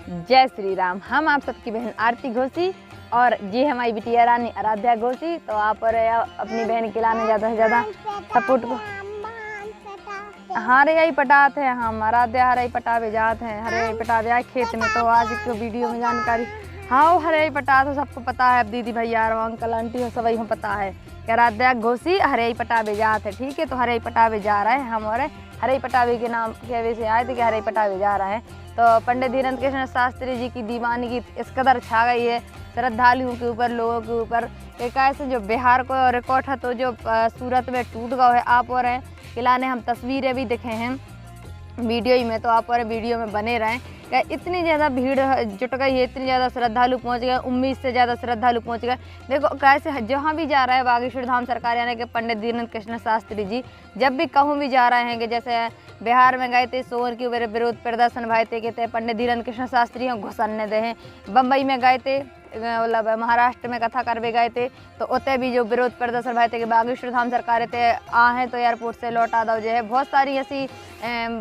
जय श्री राम। हम आप सबकी बहन आरती घोसी और ये हमारी बिटिया रानी आराध्या घोसी। तो आप और अपनी बहन के लाने ज़्यादा से ज़्यादा सपोर्ट को। हरे यही पटाते हैं हम, आराध्या हरे पटावे जाते हैं, हरे पटावे आए खेत में। तो आज एक वीडियो में जानकारी, हाँ हरे पटा तो सबको पता है, अब दीदी भैया अंकल आंटी हो सभी हमें पता है कि आराध्या घोसी हरे पटावे जाते हैं। ठीक है, तो हरे पटावे जा रहे हैं हम, और हरे पटावे के नाम के वजह से आए थे कि हरे पटावे जा रहे हैं। तो पंडित धीरेन्द्र कृष्ण शास्त्री जी की दीवानगी इस कदर छा गई है श्रद्धालुओं के ऊपर, लोगों के ऊपर, कैसे जो बिहार को रिकॉर्ड है तो जो सूरत में टूट गया है। आप और किला ने हम तस्वीरें भी दिखे हैं वीडियो ही में, तो आप और वीडियो में बने रहें। क्या इतनी ज़्यादा भीड़ जुट गई है, इतनी ज़्यादा श्रद्धालु पहुंच गए, उम्मीद से ज़्यादा श्रद्धालु पहुंच गए। देखो कैसे जहाँ भी जा रहा है बागेश्वर धाम सरकार यानी कि पंडित धीरेन्द्र कृष्ण शास्त्री जी जब भी कहूँ भी जा रहे हैं, कि जैसे बिहार में गए थे सोन के विरोध प्रदर्शन भाई थे, कहते पंडित धीरेन्द्र कृष्ण शास्त्री घुसने दे हैं। बम्बई में गए थे, मतलब महाराष्ट्र में कथा करवे गए थे, तो उतने भी जो विरोध प्रदर्शन भाई थे कि बागेश्वर धाम सरकार थे आ हैं तो एयरपोर्ट से लौटा दो जो है। बहुत सारी ऐसी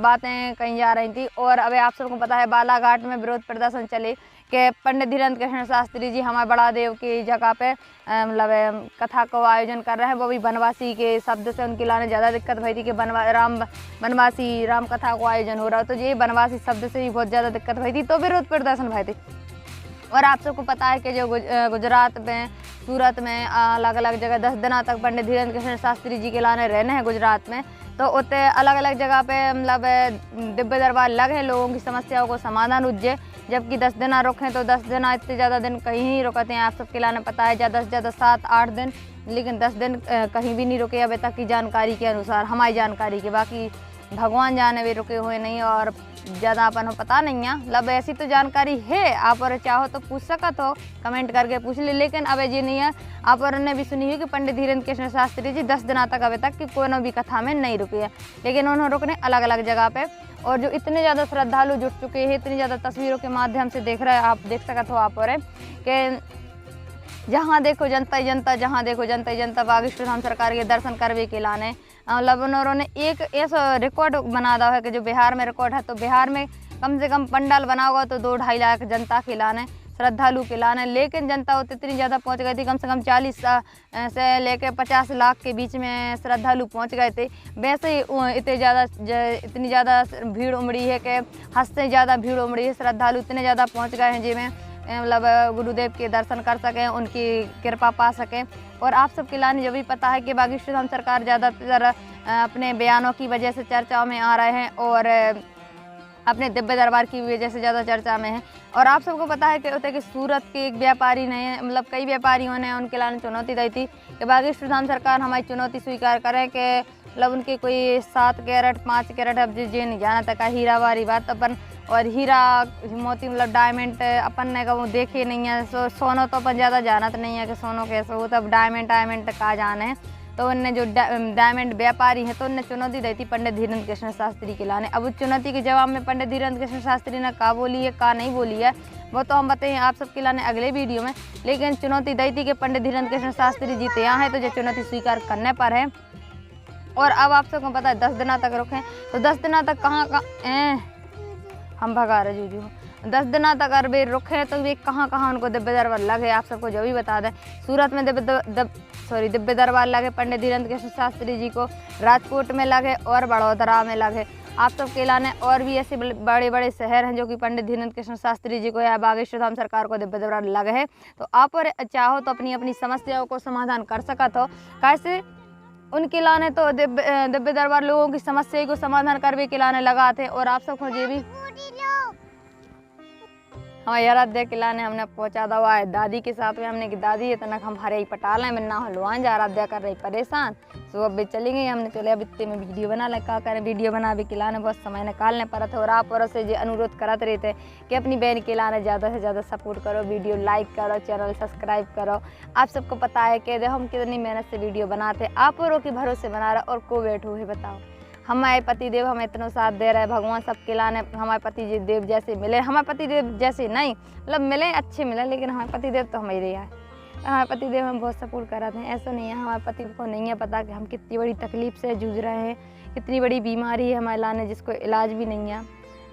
बातें कही जा रही थी। और अब आप सबको पता है बालाघाट में विरोध प्रदर्शन चले कि पंडित धीरेन्द्र कृष्ण शास्त्री जी हमारे बड़ा देव की जगह पे मतलब कथा को आयोजन कर रहे हैं, वो भी बनवासी के शब्द से उनकी लाने ज़्यादा दिक्कत भई थी कि बनवासी राम कथा को आयोजन हो रहा है, तो ये बनवासी शब्द से भी बहुत ज़्यादा दिक्कत भई थी, तो विरोध प्रदर्शन भई थी। और आप सबको पता है कि जो गुजरात में सूरत में अलग अलग जगह 10 दिनों तक पंडित धीरेन्द्र कृष्ण शास्त्री जी के लाने रहने हैं गुजरात में, तो उतने अलग अलग जगह पे मतलब दिव्य दरबार लगे लोगों की समस्याओं को समाधान उज्जे। जबकि 10 दिन रुके तो 10 दिन इतने ज़्यादा दिन कहीं नहीं रुकते हैं, आप सबके लाने पता है, ज़्यादा से ज़्यादा 7-8 दिन, लेकिन 10 दिन कहीं भी नहीं रुके अभी तक की जानकारी के अनुसार, हमारी जानकारी के। बाकी भगवान जाने भी रुके हुए नहीं और ज़्यादा अपन को पता नहीं है, मतलब ऐसी तो जानकारी है। आप और चाहो तो पूछ सकत हो, कमेंट करके पूछ ले, लेकिन अब ये नहीं है। आप और ने भी सुनी हुई कि पंडित धीरेन्द्र कृष्ण शास्त्री जी 10 दिनों तक अभी तक की कोई भी कथा में नहीं रुकी है, लेकिन उन्होंने रुकने अलग अलग जगह पे। और जो इतने ज़्यादा श्रद्धालु जुट चुके हैं, इतनी ज़्यादा तस्वीरों के माध्यम से देख रहे हैं, आप देख सकते हो आप और कि जहाँ देखो जनता ही जनता, जहाँ देखो जनता ही जनता बागेश्वर धाम सरकार के दर्शन करवे के लाने। मतलब उन्होंने एक ऐसा रिकॉर्ड बना दिया है कि जो बिहार में रिकॉर्ड है, तो बिहार में कम से कम पंडाल बना होगा तो 2-2.5 लाख जनता के लाने, श्रद्धालु के लाने, लेकिन जनता इतनी ज़्यादा पहुंच गई थी, कम से कम 40 से लेकर 50 लाख के बीच में श्रद्धालु पहुंच गए थे। वैसे ही इतनी ज़्यादा भीड़ उमड़ी है कि हद से ज़्यादा भीड़ उमड़ी है, श्रद्धालु इतने ज़्यादा पहुँच गए हैं जिनमें मतलब गुरुदेव के दर्शन कर सकें, उनकी कृपा पा सकें। और आप सबके लाने जो भी पता है कि बागेश्वर धाम सरकार ज़्यादातर अपने बयानों की वजह से चर्चाओं में आ रहे हैं और अपने दिव्य दरबार की वजह से ज़्यादा चर्चा में है। और आप सबको पता है कि सूरत के एक व्यापारी ने, मतलब कई व्यापारियों ने उनके लाने चुनौती दी थी कि बागेश्वर धाम सरकार हमारी चुनौती स्वीकार करें कि मतलब उनके कोई 7 कैरेट 5 कैरेट अब जी नहीं जाना तक हीरा वाली बात अपन, और हीरा मोती मतलब डायमंड अपन ने कहूँ देखे नहीं है। सोनो तो अपन ज़्यादा जानत नहीं है कि सोनो कैसे हो, तब डायमंड का जाने है। तो उनने जो डायमंड व्यापारी हैं तो उनने चुनौती दी थी पंडित धीरेन्द्र कृष्ण शास्त्री के लाने। अब उस चुनौती के जवाब में पंडित धीरेन्द्र कृष्ण शास्त्री ने का बोली है का नहीं बोली है वो तो हम बताएं आप सबके लाने अगले वीडियो में। लेकिन चुनौती दी थी कि पंडित धीरेन्द्र कृष्ण शास्त्री जी तैयार हैं, तो जो चुनौती स्वीकार करने पर है। और अब आप सबको पता है 10 दिनों तक रुकें, तो 10 दिनों तक कहाँ हम भगा रहे जूझू 10 दिनों तक अरबे रुके तो वे कहाँ उनको दिव्य दरबार लगे। आप सबको जो भी बता दें, सूरत में दिव्य दरबार लगे पंडित धीरेन्द्र कृष्ण शास्त्री जी को, राजकोट में लगे और बड़ौदरा में लगे। आप सबके लाने और भी ऐसे बड़े बड़े शहर हैं जो कि पंडित धीरेन्द्र कृष्ण शास्त्री जी को या बागेश्वर धाम सरकार को दिव्य दरबार लगे है। तो आप और चाहो तो अपनी अपनी समस्याओं को समाधान कर सकत हो। कैसे उनके लाने तो दिव्य दरबार लोगों की समस्या को समाधान करवे के लाने लगाते। और आप सबको ये भी हमारे आराध्या के लाने हमने पहुंचा दवा है दादी के साथ में, हमने कि दादी इतना हम हरे ही पटा लें मिलना हलवान जा, आराध्या कर रही परेशान। तो अब चली गई, हमने चले अब इतने में वीडियो बना ले, क्या करें वीडियो बना भी के लाने बहुत समय निकालने पड़ा था। और आप और से जो अनुरोध करते रहते कि अपनी बहन के लाने ज़्यादा से ज़्यादा सपोर्ट करो, वीडियो लाइक करो, चैनल सब्सक्राइब करो। आप सबको पता है कि हम कितनी मेहनत से वीडियो बनाते, आप औरों के भरोसे बना रहे और को बैठो है बताओ। हमारे पति देव हमें इतना साथ दे रहे हैं, भगवान सबके लाने हमारे पति देव जैसे मिले, हमारे पति देव जैसे नहीं मतलब मिले अच्छे मिले, लेकिन हमारे पति देव तो हमारे है। हमारे पति देव हम बहुत सपोर्ट कराते हैं। ऐसा नहीं है हमारे पति को नहीं है पता कि हम कितनी बड़ी तकलीफ से जूझ रहे हैं, कितनी बड़ी बीमारी है हमारे लाने जिसको इलाज भी नहीं है।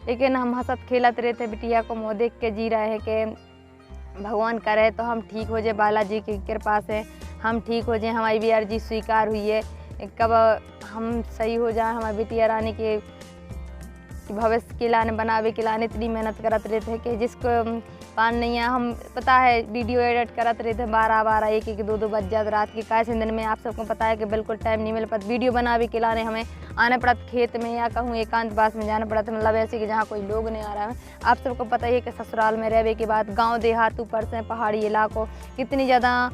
लेकिन हम हंसत खेलत रहे थे, बिटिया को मुँह देख के जी रहे हैं कि भगवान करे तो हम ठीक हो जाए, बालाजी की कृपा से हम ठीक हो जाए, हमारी भी अर्जी स्वीकार हुई है, कब हम सही हो जाए, हमारी बिटिया रानी के भविष्य के लाने बनावे के लाने इतनी मेहनत करत रहे थे कि जिसको पान नहीं है। हम पता है वीडियो एडिट करत रहे थे 12-12 1-1 2-2 बज जात रात के, कैसे दिन में आप सबको पता है कि बिल्कुल टाइम नहीं मिल पाता वीडियो बनावे के लाने, हमें आना पड़त खेत में या कहूँ एकांतवास में जाना पड़ता, मतलब ऐसे कि जहाँ कोई लोग नहीं आ रहा है। आप सबको पता ही है कि ससुराल में रहने के बाद गांव देहात ऊपर से पहाड़ी इलाकों कितनी ज़्यादा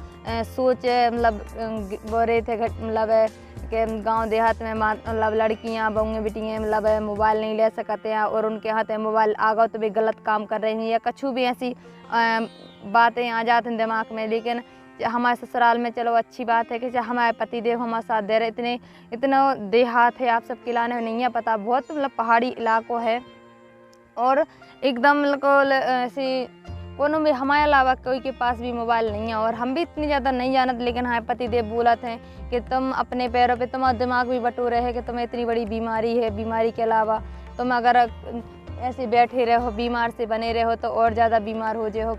सोच मतलब वो रहे थे मतलब कि गांव देहात में मतलब लड़कियां बहुएं बिटियाँ मतलब मोबाइल नहीं ले सकते हैं और उनके हाथ में मोबाइल आ गया तो भी गलत काम कर रही हैं या कुछ भी ऐसी बातें आ जाती हैं दिमाग में। लेकिन हमारे ससुराल में चलो अच्छी बात है कि हमारे पतिदेव हमारे साथ दे रहे, इतना देहात है आप सबके लाने नहीं है पता, बहुत मतलब पहाड़ी इलाकों है और एकदम मतलब ऐसी कोनो भी हमारे अलावा कोई के पास भी मोबाइल नहीं है और हम भी इतनी ज़्यादा नहीं जानते। लेकिन हमारे पतिदेव बोलते हैं कि तुम अपने पैरों पे, तुम्हारा दिमाग भी बटोरे है कि तुम्हें इतनी बड़ी बीमारी है, बीमारी के अलावा तुम अगर ऐसे बैठे रहो बीमार से बने रहो तो और ज़्यादा बीमार हो जाओ,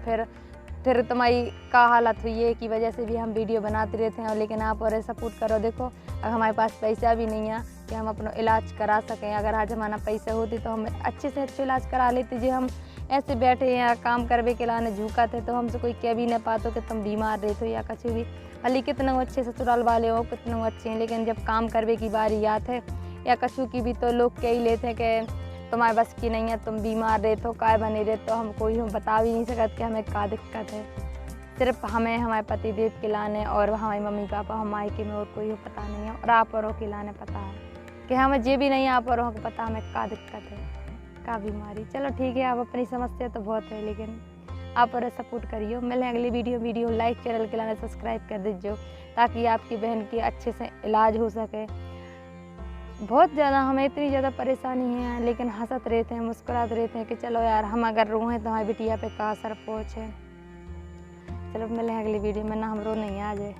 फिर तुम्हारी क्या हालत हुई है की वजह से भी हम वीडियो बनाते रहते हैं। लेकिन आप और सपोर्ट करो, देखो अगर हमारे पास पैसा भी नहीं है कि हम अपना इलाज करा सकें, अगर आज हमारा पैसा होती तो हम अच्छे से अच्छे इलाज करा लेते। जो हम ऐसे बैठे हैं काम करवे के लाने झुका थे तो हमसे कोई कह भी नहीं पाते कि तुम बीमार रहते हो या कुछ भी, भले कितने अच्छे ससुराल वाले हो कितने अच्छे हैं, लेकिन जब काम करवे की बारी आती है या कछु की भी तो लोग कह ही लेते हैं कि तुम्हारे बस की नहीं है, तुम बीमार रहते हो काय बने रहते तो हम कोई हम बता भी नहीं सकते कि हमें क्या दिक्कत है। सिर्फ हमें हमारे पतिदेव के लाने और हमारे मम्मी पापा हमारे के में और कोई पता नहीं है और आप औरों के लाने पता है कि हमें ये भी नहीं आप औरों को पता हमें क्या दिक्कत है क्या बीमारी। चलो ठीक है, आप अपनी समस्या तो बहुत है लेकिन आप और सपोर्ट करियो। मिले अगली वीडियो लाइक चैनल के लाने सब्सक्राइब कर दीजिए ताकि आपकी बहन की अच्छे से इलाज हो सके। बहुत ज़्यादा हमें इतनी ज़्यादा परेशानी है लेकिन हंसत रहते हैं मुस्कुराते रहते हैं कि चलो यार हम अगर रोएं तो हमारी बिटिया पे का असर पहुँचे। चलो मिले अगली वीडियो में, ना हम रो नहीं आ जाए।